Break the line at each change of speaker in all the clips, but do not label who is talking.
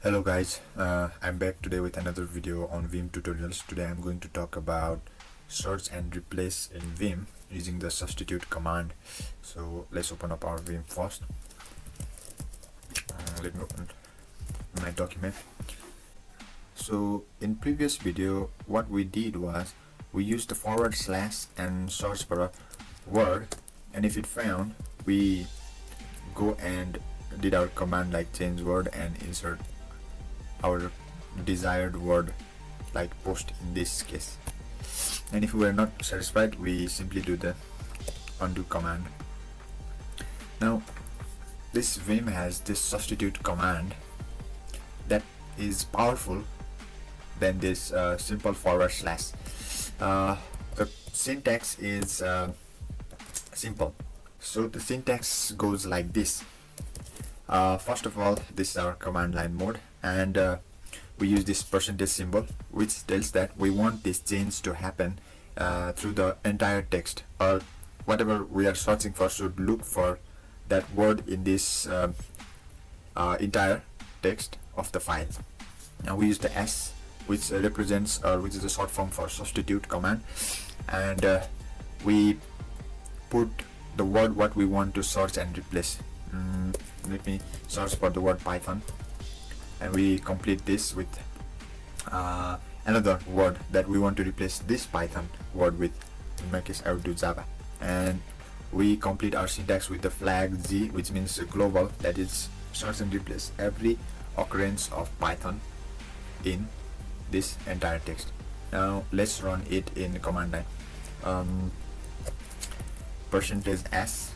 Hello guys, I'm back today with another video on Vim tutorials. Today I'm going to talk about search and replace in Vim using the substitute command. So let's open up our Vim first. Let me open my document. So in previous video what we did was we used the / and search for a word, and if it found, we go and did our command like change word and insert our desired word like post in this case. And if we are not satisfied, we simply do the undo command. Now this Vim has this substitute command that is powerful than this simple / the syntax is simple. So the syntax goes like this. First of all, this is our command line mode, and we use this % symbol, which tells that we want this change to happen through the entire text, or whatever we are searching for should look for that word in this entire text of the file. Now we use the S, which represents, or which is a short form for substitute command, and we put the word what we want to search and replace. Let me search for the word Python, and we complete this with another word that we want to replace this Python word with. In my case I would do Java, and we complete our syntax with the flag G, which means global, that is search and replace every occurrence of Python in this entire text. Now let's run it in the command line. %s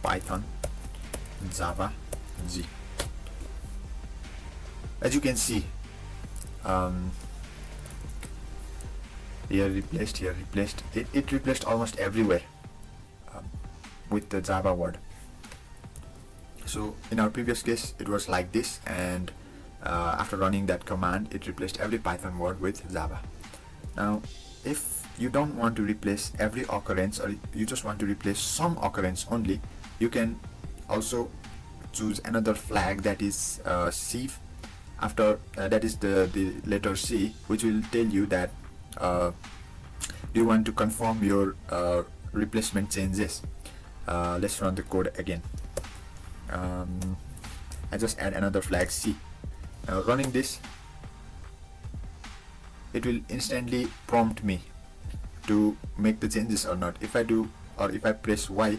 Python Java G. As you can see, here replaced, it replaced almost everywhere with the Java word. So in our previous case it was like this, and after running that command it replaced every Python word with Java. Now if you don't want to replace every occurrence, or you just want to replace some occurrence only, you can also choose another flag that is C after that is the letter C, which will tell you that you want to confirm your replacement changes. Let's run the code again. I just add another flag C. Running this, it will instantly prompt me to make the changes or not. If I do, or if I press Y,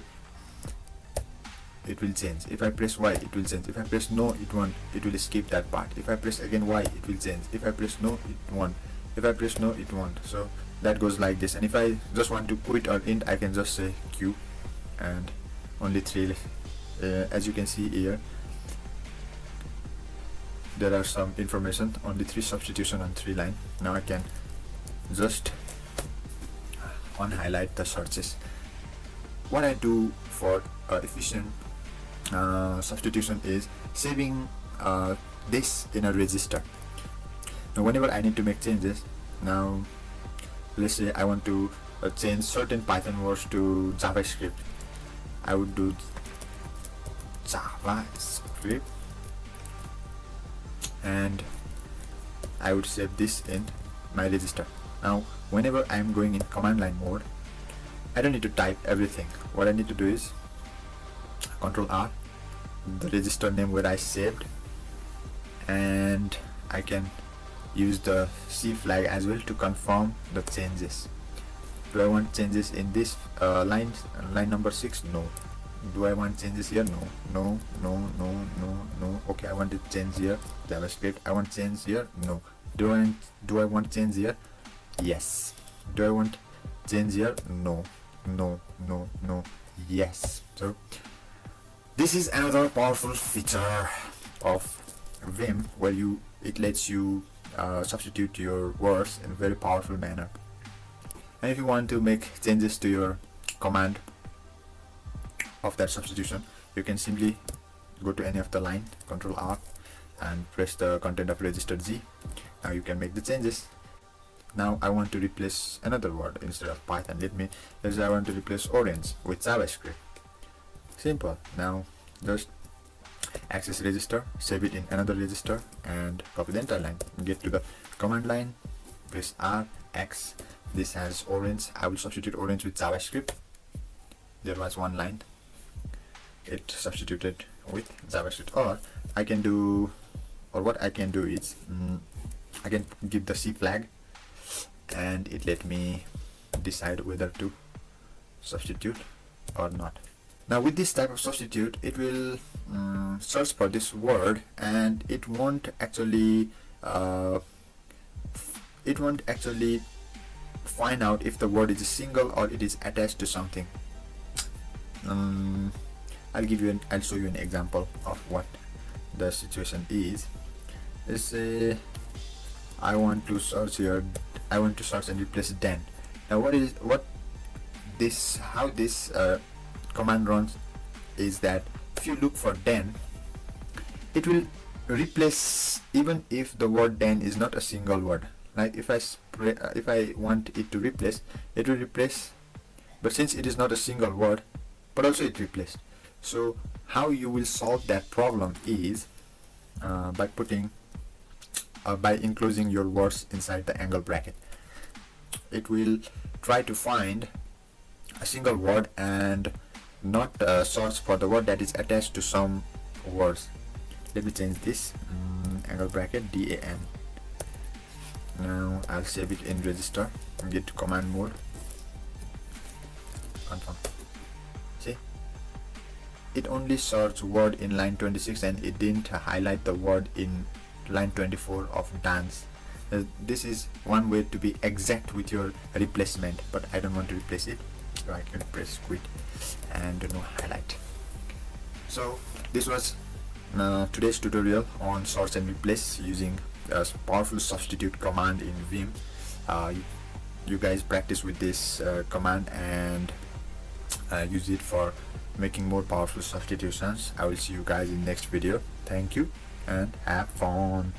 it will change. If I press Y, it will change. If I press no, it won't. It will skip that part. If I press again Y, it will change. If I press no, it won't. If I press no, it won't. So that goes like this. And if I just want to quit or end, I can just say Q, and only 3. As you can see here, there are some information, only 3 substitution on 3 line. Now I can just unhighlight the searches. What I do for efficient substitution is saving this in a register. Now whenever I need to make changes, now let's say I want to change certain Python words to JavaScript, I would do JavaScript, and I would save this in my register. Now whenever I am going in command line mode, I don't need to type everything. What I need to do is Ctrl R, the register name where I saved, and I can use the C flag as well to confirm the changes. Do I want changes in this line number 6? No. Do I want changes here? No. Okay, I want to change here JavaScript. I want change here? No. Do I want change here? Yes. Do I want change here? No. Yes. So this is another powerful feature of Vim, where it lets you substitute your words in a very powerful manner. And if you want to make changes to your command of that substitution, you can simply go to any of the line, Ctrl R, and press the content of register G. Now you can make the changes. Now I want to replace another word instead of Python. Let's say I want to replace orange with JavaScript. Simple. Now just access register, save it in another register, and copy the entire line. Get to the command line, press R, X. This has orange. I will substitute orange with JavaScript. There was one line, it substituted with JavaScript. Or I can do, or what I can do is I can give the C flag, and it let me decide whether to substitute or not. Now with this type of substitute, it will search for this word, and it won't actually find out if the word is a single or it is attached to something. I'll show you an example of what the situation is. Let's say I want to search and replace Dan. Now how this command runs is that if you look for Dan, it will replace even if the word Dan is not a single word. Like if I want it to replace, it will replace, but since it is not a single word, but also it replaced. So how you will solve that problem is by enclosing your words inside the angle bracket. It will try to find a single word and not search for the word that is attached to some words. Let me change this, angle bracket DAN. Now I'll save it in register and get to command mode, confirm. See, it only searched word in line 26 and it didn't highlight the word in line 24 of dance. This is one way to be exact with your replacement, but I don't want to replace it, so I can press quit and no highlight. So this was today's tutorial on search and replace using a powerful substitute command in Vim. You guys practice with this command and use it for making more powerful substitutions. I will see you guys in next video. Thank you and have fun.